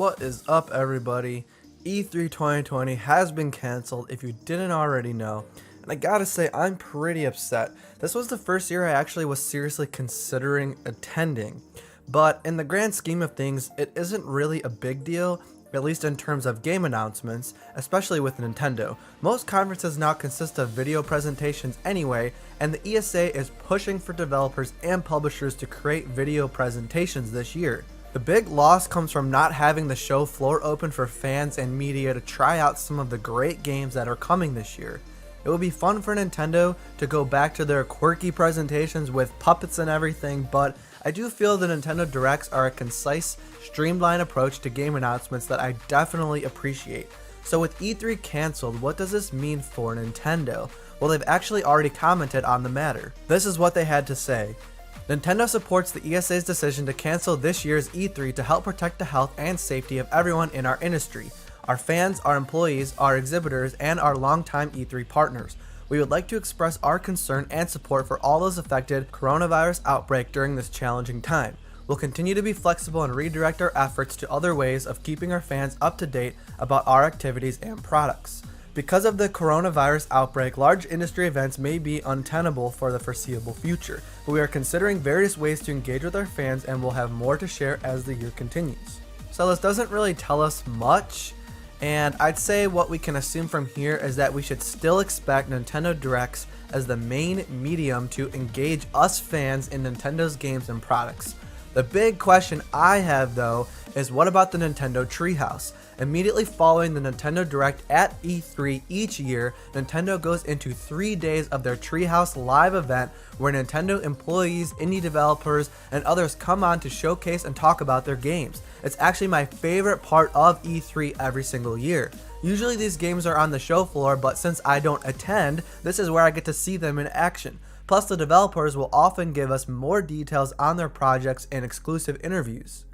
What is up, everybody? E3 2020 has been cancelled if you didn't already know, and I gotta say I'm pretty upset. This was the first year I actually was seriously considering attending, but in the grand scheme of things it isn't really a big deal, at least in terms of game announcements, especially with Nintendo. Most conferences now consist of video presentations anyway, and the ESA is pushing for developers and publishers to create video presentations this year. The big loss comes from not having the show floor open for fans and media to try out some of the great games that are coming this year. It would be fun for Nintendo to go back to their quirky presentations with puppets and everything, but I do feel the Nintendo Directs are a concise, streamlined approach to game announcements that I definitely appreciate. So with E3 cancelled, what does this mean for Nintendo? Well, they've actually already commented on the matter. This is what they had to say. Nintendo supports the ESA's decision to cancel this year's E3 to help protect the health and safety of everyone in our industry, our fans, our employees, our exhibitors, and our longtime E3 partners. We would like to express our concern and support for all those affected coronavirus outbreak during this challenging time. We'll continue to be flexible and redirect our efforts to other ways of keeping our fans up to date about our activities and products. Because of the coronavirus outbreak, large industry events may be untenable for the foreseeable future, but we are considering various ways to engage with our fans and will have more to share as the year continues. So this doesn't really tell us much, and I'd say what we can assume from here is that we should still expect Nintendo Directs as the main medium to engage us fans in Nintendo's games and products. The big question I have though is what about the Nintendo Treehouse? Immediately following the Nintendo Direct at E3 each year, Nintendo goes into 3 days of their Treehouse live event where Nintendo employees, indie developers, and others come on to showcase and talk about their games. It's actually my favorite part of E3 every single year. Usually these games are on the show floor, but since I don't attend, this is where I get to see them in action. Plus, the developers will often give us more details on their projects and exclusive interviews.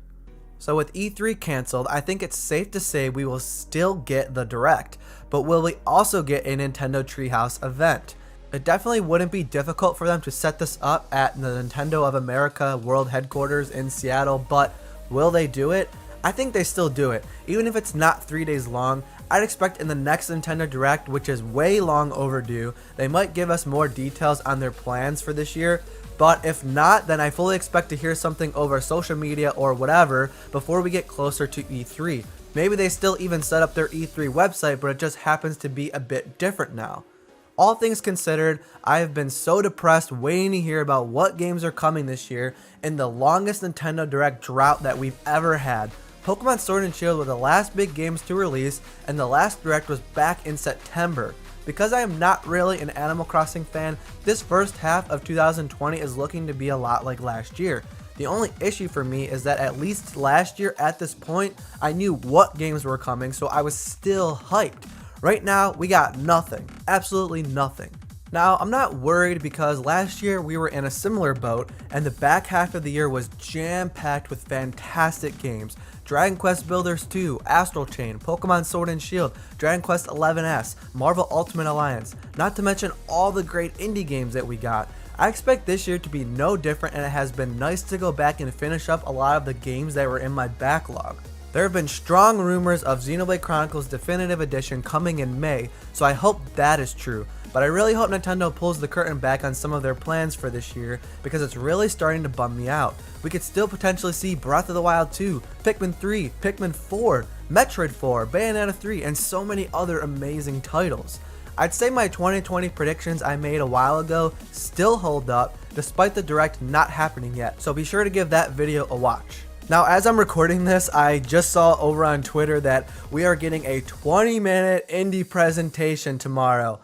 So with E3 cancelled, I think it's safe to say we will still get the Direct, but will we also get a Nintendo Treehouse event? It definitely wouldn't be difficult for them to set this up at the Nintendo of America World Headquarters in Seattle, but will they do it? I think they still do it. Even if it's not 3 days long, I'd expect in the next Nintendo Direct, which is way long overdue, they might give us more details on their plans for this year. But if not, then I fully expect to hear something over social media or whatever before we get closer to E3. Maybe they still even set up their E3 website, but it just happens to be a bit different now. All things considered, I have been so depressed waiting to hear about what games are coming this year in the longest Nintendo Direct drought that we've ever had. Pokemon Sword and Shield were the last big games to release, and the last Direct was back in September. Because I am not really an Animal Crossing fan, this first half of 2020 is looking to be a lot like last year. The only issue for me is that at least last year at this point, I knew what games were coming, so I was still hyped. Right now, we got nothing. Absolutely nothing. Now, I'm not worried because last year we were in a similar boat, and the back half of the year was jam-packed with fantastic games. Dragon Quest Builders 2, Astral Chain, Pokemon Sword and Shield, Dragon Quest XI's, Marvel Ultimate Alliance, not to mention all the great indie games that we got. I expect this year to be no different, and it has been nice to go back and finish up a lot of the games that were in my backlog. There have been strong rumors of Xenoblade Chronicles Definitive Edition coming in May, so I hope that is true. But I really hope Nintendo pulls the curtain back on some of their plans for this year because it's really starting to bum me out. We could still potentially see Breath of the Wild 2, Pikmin 3, Pikmin 4, Metroid 4, Bayonetta 3, and so many other amazing titles. I'd say my 2020 predictions I made a while ago still hold up despite the Direct not happening yet, so be sure to give that video a watch. Now, as I'm recording this, I just saw over on Twitter that we are getting a 20-minute indie presentation tomorrow.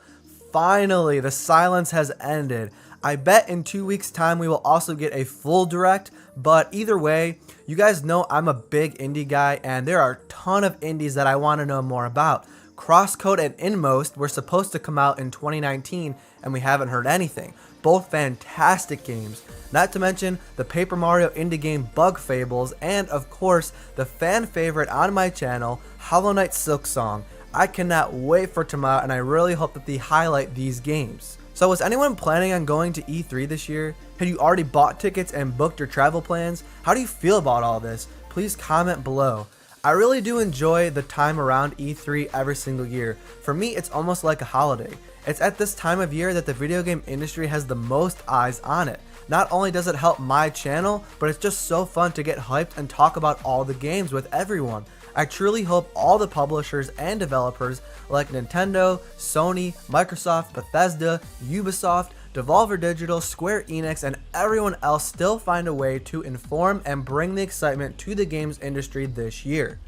Finally, the silence has ended. I bet in 2 weeks' time we will also get a full Direct, but either way, you guys know I'm a big indie guy, and there are a ton of indies that I want to know more about. Crosscode and Inmost were supposed to come out in 2019, and we haven't heard anything. Both fantastic games. Not to mention the Paper Mario indie game Bug Fables, and of course, the fan favorite on my channel, Hollow Knight Silksong. I cannot wait for tomorrow, and I really hope that they highlight these games. So was anyone planning on going to E3 this year? Had you already bought tickets and booked your travel plans? How do you feel about all this? Please comment below. I really do enjoy the time around E3 every single year. For me, it's almost like a holiday. It's at this time of year that the video game industry has the most eyes on it. Not only does it help my channel, but it's just so fun to get hyped and talk about all the games with everyone. I truly hope all the publishers and developers like Nintendo, Sony, Microsoft, Bethesda, Ubisoft, Devolver Digital, Square Enix, and everyone else still find a way to inform and bring the excitement to the games industry this year.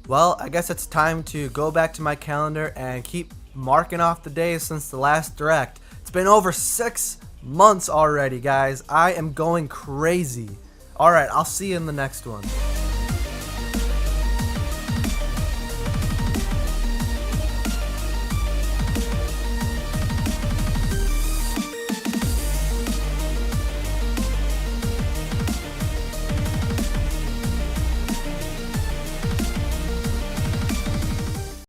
Well, I guess it's time to go back to my calendar and keep marking off the days since the last Direct. It's been over 6 months already, guys. I am going crazy. Alright, I'll see you in the next one.